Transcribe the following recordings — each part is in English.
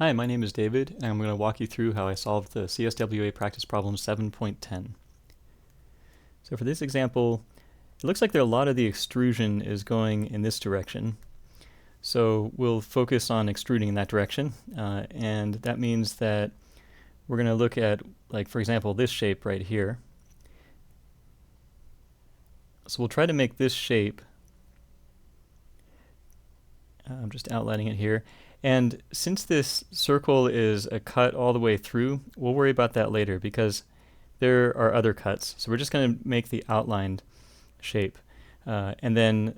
Hi, my name is David, and I'm going to walk you through how I solved the CSWA practice problem 7.10. So for this example, it looks like a lot of the extrusion is going in this direction. So we'll focus on extruding in that direction, and that means that we're going to look at, like, for example, this shape right here. So we'll try to make this shape. I'm just outlining it here. And since this circle is a cut all the way through, we'll worry about that later because there are other cuts. So we're just going to make the outlined shape. And then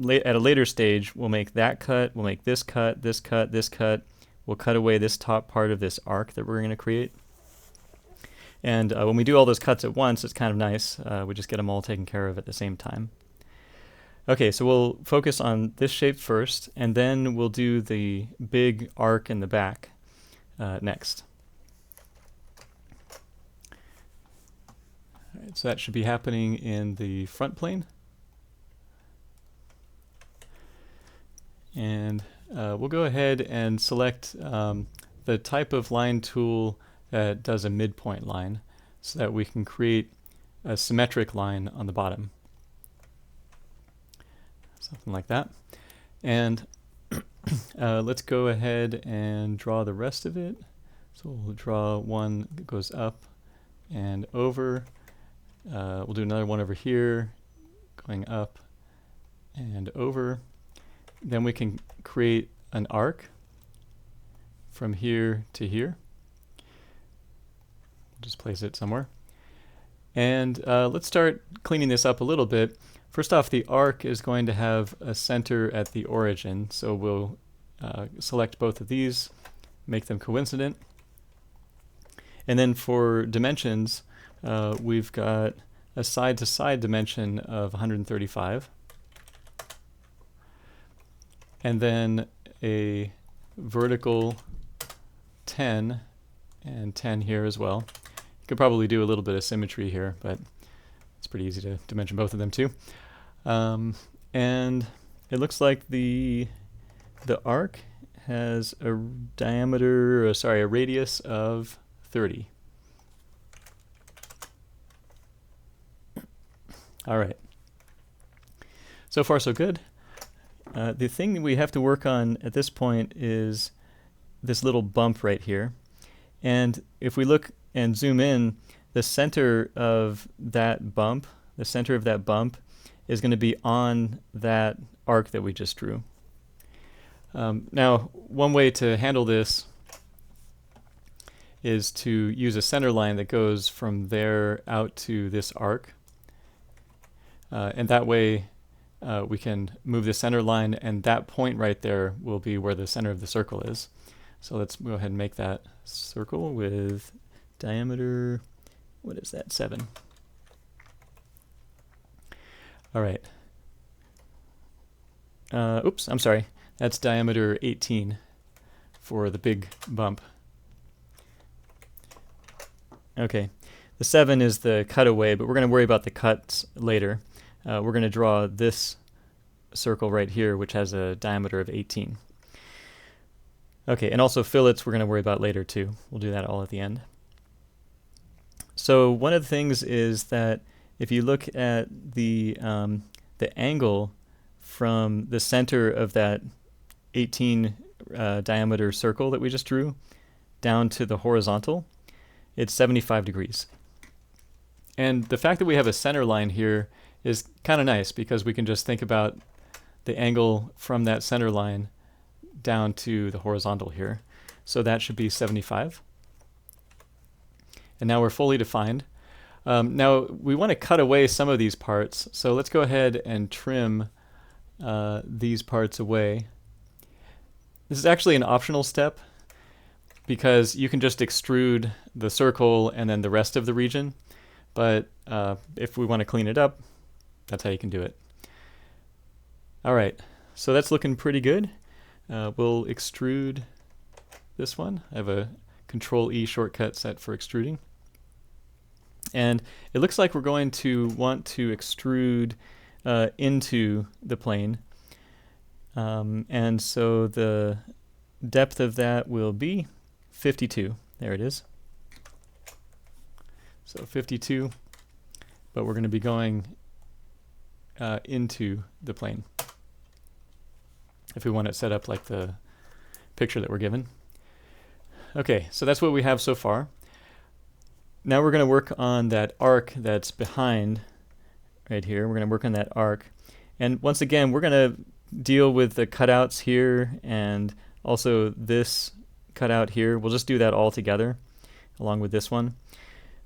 at a later stage, we'll make that cut, we'll make this cut, this cut, this cut. We'll cut away this top part of this arc that we're going to create. And when we do all those cuts at once, it's kind of nice. We just get them all taken care of at the same time. Okay, so we'll focus on this shape first, and then we'll do the big arc in the back next. All right, so that should be happening in the front plane. And we'll go ahead and select the type of line tool that does a midpoint line so that we can create a symmetric line on the bottom. Something like that. And let's go ahead and draw the rest of it. So we'll draw one that goes up and over. We'll do another one over here, going up and over. Then we can create an arc from here to here. Just place it somewhere. And let's start cleaning this up a little bit. First off, the arc is going to have a center at the origin, so we'll select both of these, make them coincident. And then for dimensions, we've got a side-to-side dimension of 135, and then a vertical 10 and 10 here as well. You could probably do a little bit of symmetry here, but it's pretty easy to dimension both of them too. And it looks like the arc has a diameter, a radius of 30. All right. So far, so good. The thing that we have to work on at this point is this little bump right here. And if we look and zoom in, the center of that bump, is going to be on that arc that we just drew. Now, one way to handle this is to use a center line that goes from there out to this arc. And that way we can move the center line, and that point right there will be where the center of the circle is. So let's go ahead and make that circle with diameter, what is that, 7. All right. Oops, I'm sorry. That's diameter 18 for the big bump. Okay. The 7 is the cutaway, but we're going to worry about the cuts later. We're going to draw this circle right here, which has a diameter of 18. Okay, and also fillets we're going to worry about later too. We'll do that all at the end. So one of the things is that if you look at the angle from the center of that 18 diameter circle that we just drew down to the horizontal, it's 75 degrees. And the fact that we have a center line here is kind of nice because we can just think about the angle from that center line down to the horizontal here. So that should be 75. And now we're fully defined. Now we want to cut away some of these parts, so let's go ahead and trim these parts away. This is actually an optional step because you can just extrude the circle and then the rest of the region, but if we want to clean it up, that's how you can do it. All right, so that's looking pretty good. We'll extrude this one. I have a Control-E shortcut set for extruding. And it looks like we're going to want to extrude into the plane. And so the depth of that will be 52. There it is. So 52, but we're going to be going into the plane if we want it set up like the picture that we're given. Okay, so that's what we have so far. Now we're going to work on that arc that's behind right here. We're going to work on that arc. And once again, we're going to deal with the cutouts here and also this cutout here. We'll just do that all together along with this one.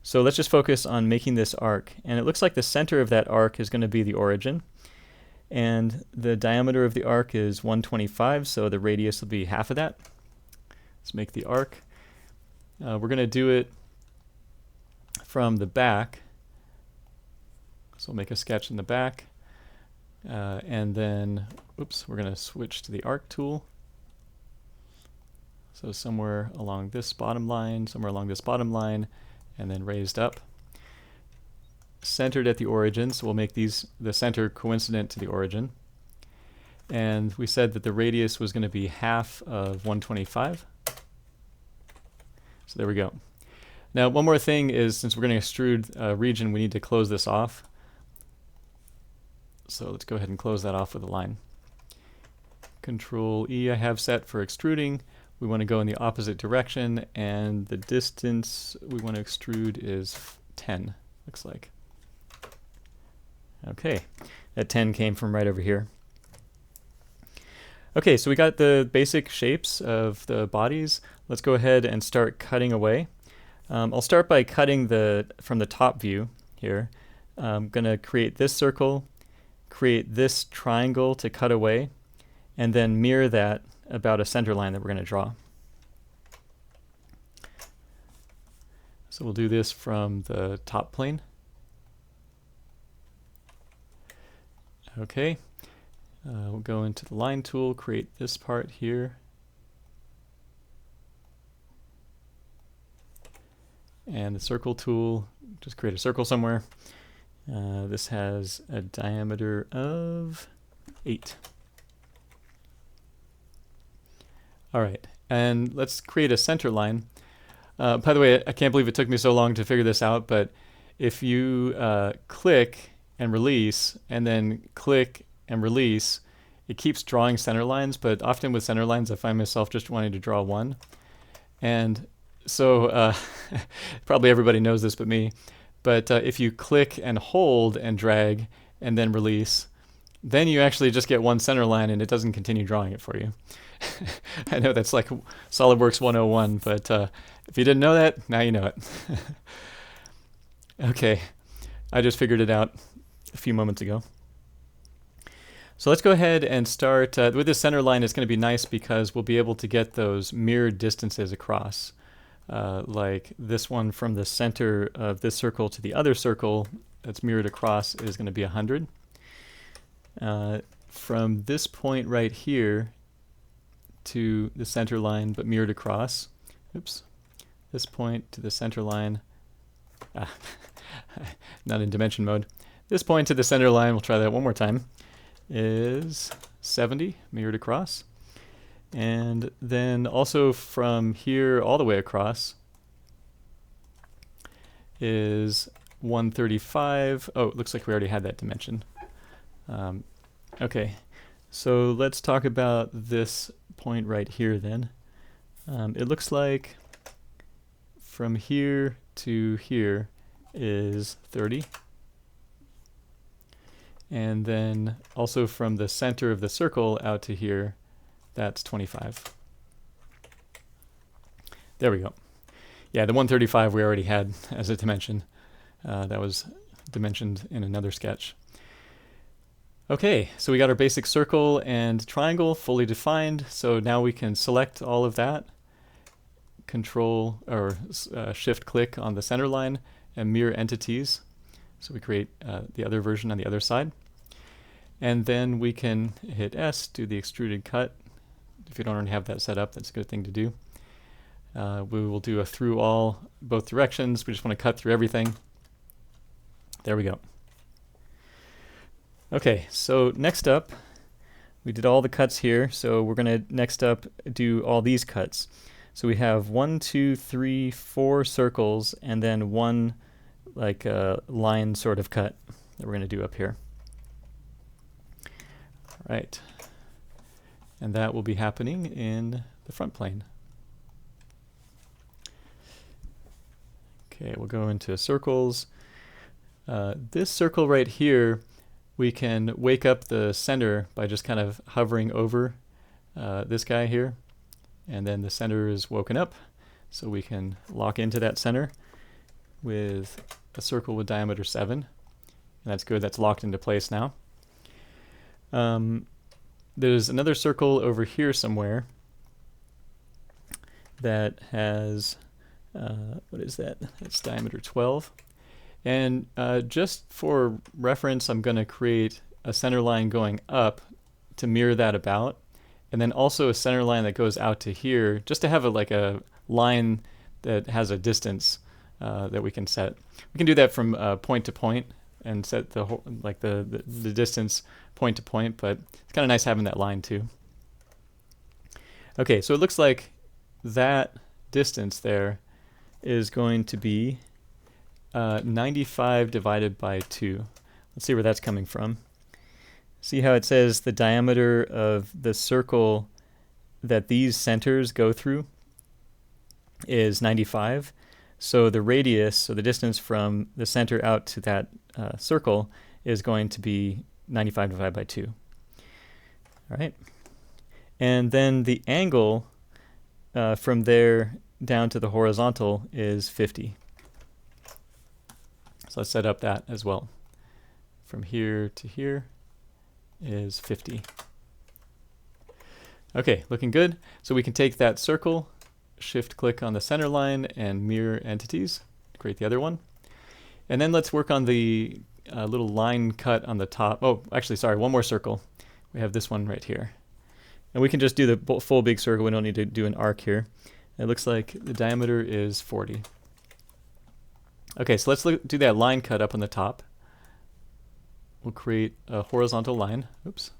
So let's just focus on making this arc. And it looks like the center of that arc is going to be the origin. And the diameter of the arc is 125, so the radius will be half of that. Let's make the arc. We're going to do it from the back. So we'll make a sketch in the back. And then, oops, we're going to switch to the arc tool. So somewhere along this bottom line, somewhere along this bottom line, and then raised up. Centered at the origin, so we'll make these the center coincident to the origin. And we said that the radius was going to be half of 125. So there we go. Now one more thing is, since we're going to extrude a region, we need to close this off. So let's go ahead and close that off with a line. Control E I have set for extruding. We want to go in the opposite direction, and the distance we want to extrude is 10, looks like. Okay, that 10 came from right over here. Okay, so we got the basic shapes of the bodies. Let's go ahead and start cutting away. I'll start by cutting from the top view here. I'm going to create this circle, create this triangle to cut away, and then mirror that about a center line that we're going to draw. So we'll do this from the top plane. Okay, we'll go into the line tool, create this part here. And the circle tool, just create a circle somewhere. This has a diameter of 8. All right, and let's create a center line. By the way, I can't believe it took me so long to figure this out, but if you click and release, and then click and release, it keeps drawing center lines, but often with center lines I find myself just wanting to draw one. And so probably everybody knows this but me, but if you click and hold and drag and then release, then you actually just get one center line and it doesn't continue drawing it for you. I know that's like SolidWorks 101, but if you didn't know that, now you know it. Okay, I just figured it out a few moments ago. So let's go ahead and start with this center line. It's going to be nice because we'll be able to get those mirrored distances across. Like this one from the center of this circle to the other circle that's mirrored across is going to be 100. From this point right here to the center line but mirrored across, oops, this point to the center line, not in dimension mode, this point to the center line, we'll try that one more time, is 70 mirrored across. And then also from here all the way across is 135. Oh, it looks like we already had that dimension. Okay, so let's talk about this point right here then. It looks like from here to here is 30. And then also from the center of the circle out to here, that's 25. There we go. Yeah, the 135 we already had as a dimension. That was dimensioned in another sketch. Okay, so we got our basic circle and triangle fully defined. So now we can select all of that, control or shift click on the center line and mirror entities. So we create the other version on the other side. And then we can hit S, do the extruded cut. If you don't already have that set up, that's a good thing to do. We will do a through all, both directions. We just want to cut through everything. There we go. Okay, so next up, we did all the cuts here, so we're going to next up do all these cuts. So we have 1, 2, 3, 4 circles, and then one like line sort of cut that we're going to do up here. All right, and that will be happening in the front plane. Okay, we'll go into circles. This circle right here, we can wake up the center by just kind of hovering over this guy here, and then the center is woken up, so we can lock into that center with a circle with diameter 7, and that's good. That's locked into place now. There's another circle over here somewhere that has what is that? That's diameter 12. And just for reference, I'm going to create a center line going up to mirror that about, and then also a center line that goes out to here, just to have like a line that has a distance that we can set. We can do that from point to point and set the whole, like the distance point to point, but it's kind of nice having that line too. Okay, so it looks like that distance there is going to be 95 divided by 2. Let's see where that's coming from. See how it says the diameter of the circle that these centers go through is 95. So the radius, so the distance from the center out to that circle, is going to be 95 divided by 2. All right. And then the angle from there down to the horizontal is 50. So let's set up that as well. From here to here is 50. Okay, looking good. So we can take that circle, shift click on the center line and mirror entities, create the other one. And then let's work on the little line cut on the top. Oh, actually, sorry, one more circle. We have this one right here. And we can just do the full big circle. We don't need to do an arc here. It looks like the diameter is 40. Okay, so let's do that line cut up on the top. We'll create a horizontal line. Oops.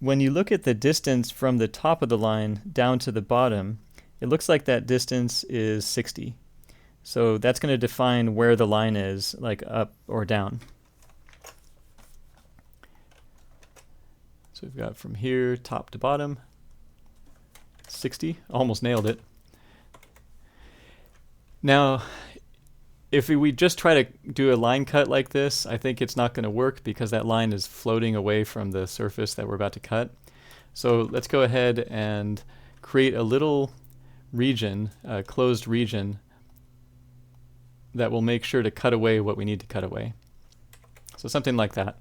When you look at the distance from the top of the line down to the bottom, it looks like that distance is 60. So that's going to define where the line is, like up or down. So we've got from here, top to bottom, 60. Almost nailed it. Now, if we just try to do a line cut like this, I think it's not going to work because that line is floating away from the surface that we're about to cut. So let's go ahead and create a little region, a closed region, that will make sure to cut away what we need to cut away. So something like that.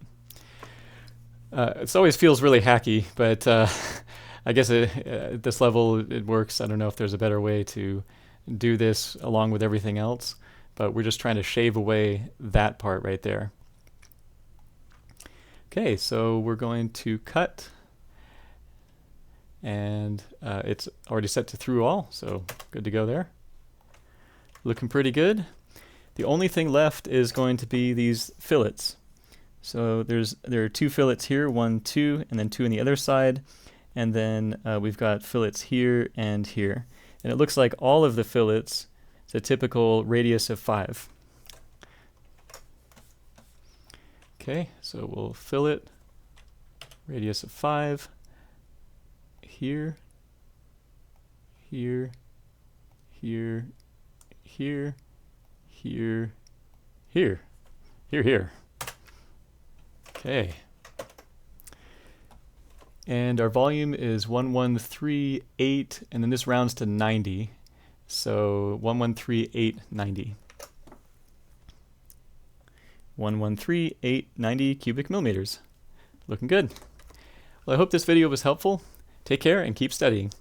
It always feels really hacky, but I guess at this level it works. I don't know if there's a better way to do this along with everything else, but we're just trying to shave away that part right there. Okay, so we're going to cut, and it's already set to through all, so good to go there. Looking pretty good. The only thing left is going to be these fillets. So there are 2 fillets here, 1, 2, and then 2 on the other side, and then we've got fillets here and here. And it looks like all of the fillets is a typical radius of 5. Okay, so we'll fillet, radius of 5, here, here, here, here, here, here, here, here. Okay. And our volume is 1138, and then this rounds to 90. So 113890. 113890 cubic millimeters. Looking good. Well, I hope this video was helpful. Take care and keep studying.